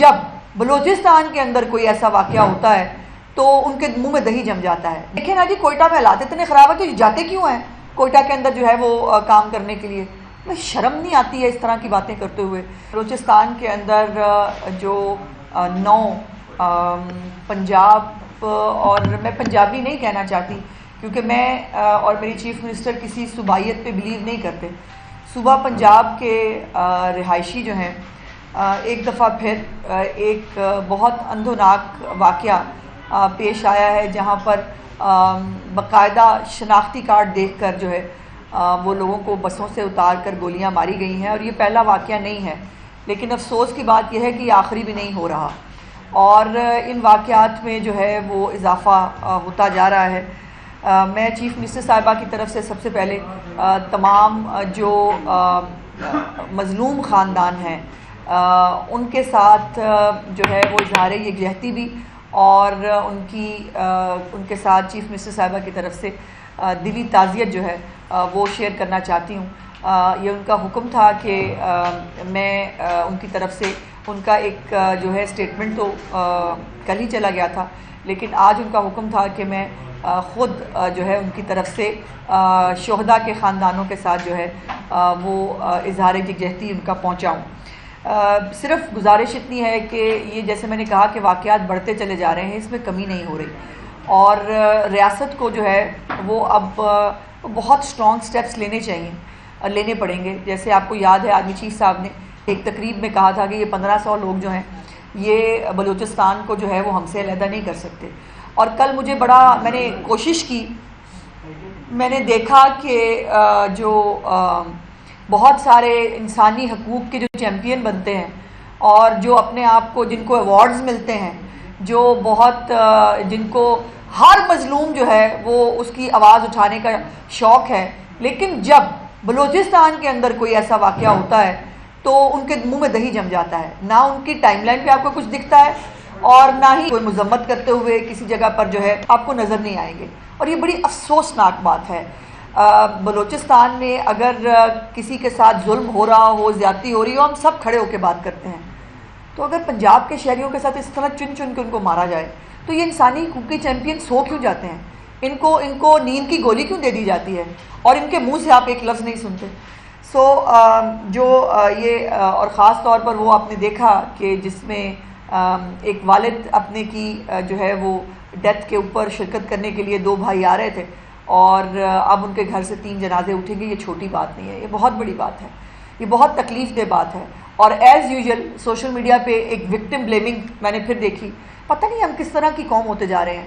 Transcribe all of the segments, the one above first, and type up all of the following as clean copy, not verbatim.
جب بلوچستان کے اندر کوئی ایسا واقعہ ہوتا ہے تو ان کے منہ میں دہی جم جاتا ہے. دیکھیں نا جی، کوئٹہ میں حالات اتنے خراب ہے کہ جاتے کیوں ہیں کوئٹہ کے اندر جو ہے وہ کام کرنے کے لیے؟ میں شرم نہیں آتی ہے اس طرح کی باتیں کرتے ہوئے. بلوچستان کے اندر جو 9 پنجاب، اور میں پنجابی نہیں کہنا چاہتی کیونکہ میں اور میری چیف منسٹر کسی صوبائیت پہ بلیو نہیں کرتے. صوبہ پنجاب کے رہائشی جو ہیں، ایک دفعہ پھر ایک بہت اندھوناک واقعہ پیش آیا ہے جہاں پر باقاعدہ شناختی کارڈ دیکھ کر جو ہے وہ لوگوں کو بسوں سے اتار کر گولیاں ماری گئی ہیں. اور یہ پہلا واقعہ نہیں ہے، لیکن افسوس کی بات یہ ہے کہ یہ آخری بھی نہیں ہو رہا، اور ان واقعات میں جو ہے وہ اضافہ ہوتا جا رہا ہے. میں چیف منسٹر صاحبہ کی طرف سے سب سے پہلے تمام جو مظلوم خاندان ہیں ان کے ساتھ جو ہے وہ اظہار یکجہتی بھی، اور ان کے ساتھ چیف منسٹر صاحبہ کی طرف سے دلی تعزیت جو ہے وہ شیئر کرنا چاہتی ہوں. یہ ان کا حکم تھا کہ میں ان کی طرف سے ان کا ایک جو ہے اسٹیٹمنٹ تو کل ہی چلا گیا تھا، لیکن آج ان کا حکم تھا کہ میں خود جو ہے ان کی طرف سے شہداء کے خاندانوں کے ساتھ جو ہے وہ اظہار یکجہتی ان کا پہنچاؤں. صرف گزارش اتنی ہے کہ یہ جیسے میں نے کہا کہ واقعات بڑھتے چلے جا رہے ہیں، اس میں کمی نہیں ہو رہی، اور ریاست کو جو ہے وہ اب بہت سٹرونگ سٹیپس لینے پڑیں گے. جیسے آپ کو یاد ہے آرمی چیف صاحب نے ایک تقریب میں کہا تھا کہ یہ 1500 لوگ جو ہیں یہ بلوچستان کو جو ہے وہ ہم سے علیحدہ نہیں کر سکتے. اور کل مجھے میں نے کوشش کی، میں نے دیکھا کہ جو بہت سارے انسانی حقوق کے جو چیمپئن بنتے ہیں اور جو اپنے آپ کو جن کو ایوارڈز ملتے ہیں، جو جن کو ہر مظلوم جو ہے وہ اس کی آواز اٹھانے کا شوق ہے، لیکن جب بلوچستان کے اندر کوئی ایسا واقعہ ہوتا ہے تو ان کے منہ میں دہی جم جاتا ہے. نہ ان کی ٹائم لائن پہ آپ کو کچھ دکھتا ہے، اور نہ ہی کوئی مذمت کرتے ہوئے کسی جگہ پر جو ہے آپ کو نظر نہیں آئیں گے. اور یہ بڑی افسوسناک بات ہے. بلوچستان میں اگر کسی کے ساتھ ظلم ہو رہا ہو، زیادتی ہو رہی ہو، ہم سب کھڑے ہو کے بات کرتے ہیں. تو اگر پنجاب کے شہریوں کے ساتھ اس طرح چن کے ان کو مارا جائے تو یہ انسانی حقوق کے چیمپئن سو کیوں جاتے ہیں؟ ان کو نیند کی گولی کیوں دے دی جاتی ہے اور ان کے منہ سے آپ ایک لفظ نہیں سنتے؟ یہ اور خاص طور پر وہ آپ نے دیکھا کہ جس میں ایک والد اپنے کی جو ہے وہ ڈیتھ کے اوپر شرکت کرنے کے لیے 2 بھائی آ رہے تھے، اور اب ان کے گھر سے 3 جنازے اٹھیں گے. یہ چھوٹی بات نہیں ہے، یہ بہت بڑی بات ہے، یہ بہت تکلیف دہ بات ہے. اور ایز یوزول سوشل میڈیا پہ ایک وکٹم بلیمنگ میں نے پھر دیکھی. پتہ نہیں ہم کس طرح کی قوم ہوتے جا رہے ہیں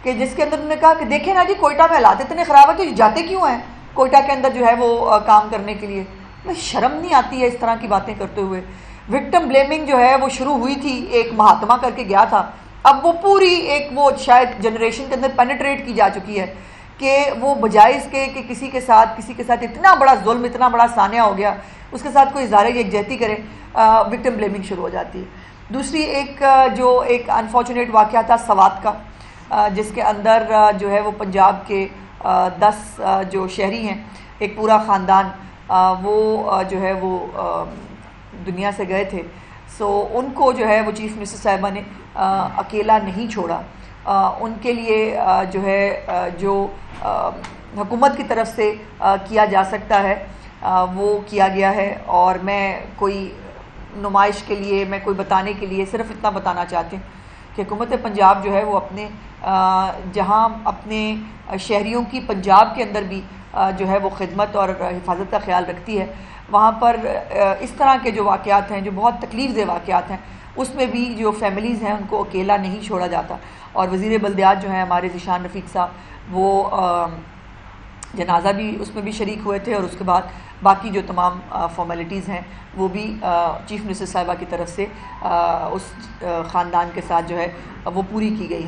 کہ جس کے اندر انہوں نے کہا کہ دیکھیں نا جی، کوئٹہ میں حالات اتنے خراب ہے کہ جاتے کیوں ہیں کوئٹہ کے اندر جو ہے وہ کام کرنے کے لیے؟ میں شرم نہیں آتی ہے اس طرح کی باتیں کرتے ہوئے. وکٹم بلیمنگ جو ہے وہ شروع ہوئی تھی، ایک مہاتما کر کے گیا تھا، اب وہ پوری ایک وہ شاید جنریشن کے اندر پینیٹریٹ کی جا چکی ہے کہ وہ بجائے اس کے کہ کسی کے ساتھ اتنا بڑا ظلم، اتنا بڑا سانحہ ہو گیا، اس کے ساتھ کوئی اظہار یکجہتی کرے، وکٹم بلیمنگ شروع ہو جاتی ہے. دوسری ایک انفارچونیٹ واقعہ تھا سوات کا، جس کے اندر جو ہے وہ پنجاب کے 10 جو شہری ہیں، ایک پورا خاندان وہ جو ہے وہ دنیا سے گئے تھے. ان کو جو ہے وہ چیف منسٹر صاحبہ نے اکیلا نہیں چھوڑا. ان کے لیے جو ہے جو حکومت کی طرف سے کیا جا سکتا ہے وہ کیا گیا ہے. اور میں کوئی نمائش کے لیے، میں کوئی بتانے کے لیے صرف اتنا بتانا چاہتی ہوں کہ حکومت پنجاب جو ہے وہ جہاں اپنے شہریوں کی پنجاب کے اندر بھی جو ہے وہ خدمت اور حفاظت کا خیال رکھتی ہے، وہاں پر اس طرح کے جو واقعات ہیں، جو بہت تکلیف دہ واقعات ہیں، اس میں بھی جو فیملیز ہیں ان کو اکیلا نہیں چھوڑا جاتا. اور وزیر بلدیات جو ہیں ہمارے ذیشان رفیق صاحب، وہ جنازہ بھی اس میں بھی شریک ہوئے تھے، اور اس کے بعد باقی جو تمام فارمیلٹیز ہیں وہ بھی چیف منسٹر صاحبہ کی طرف سے اس خاندان کے ساتھ جو ہے وہ پوری کی گئی ہیں.